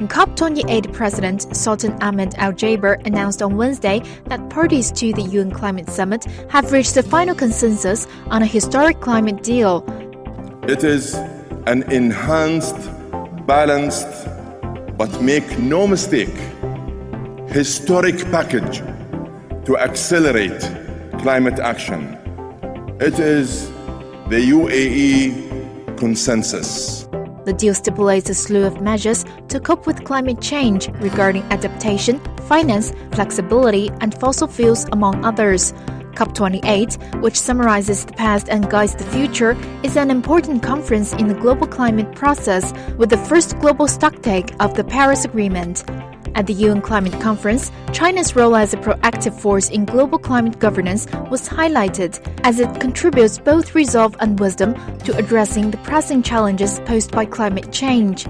COP28 President Sultan Ahmed Al-Jaber announced on Wednesday that parties to the UN Climate Summit have reached a final consensus on a historic climate deal. It is an enhanced, balanced, but make no mistake, historic package to accelerate climate action. It is the UAE consensus. The deal stipulates a slew of measures to cope with climate change regarding adaptation, finance, flexibility, and fossil fuels, among others. COP28, which summarizes the past and guides the future, is an important conference in the global climate process with the first global stocktake of the Paris Agreement. At the UN Climate Conference, China's role as a proactive force in global climate governance was highlighted, as it contributes both resolve and wisdom to addressing the pressing challenges posed by climate change.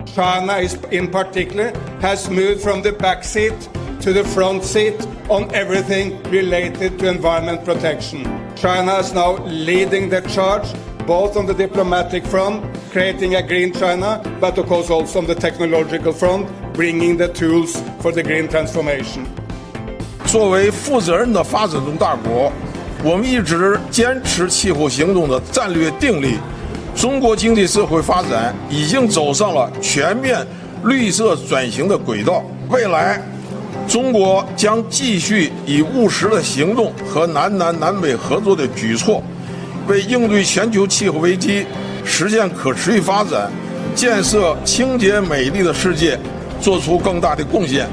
China in particular has moved from the back seat to the front seat on everything related to environment protection. China is now leading the charge, both on the diplomatic front, creating a green China, but of course also on the technological front, bringing the tools for the green transformation. 作为负责任的发展中大国，我们一直坚持气候行动的战略定力。中国经济社会发展已经走上了全面绿色转型的轨道。未来，中国将继续以务实的行动和南北合作的举措，为应对全球气候危机、实现可持续发展、建设清洁美丽的世界做出更大的贡献。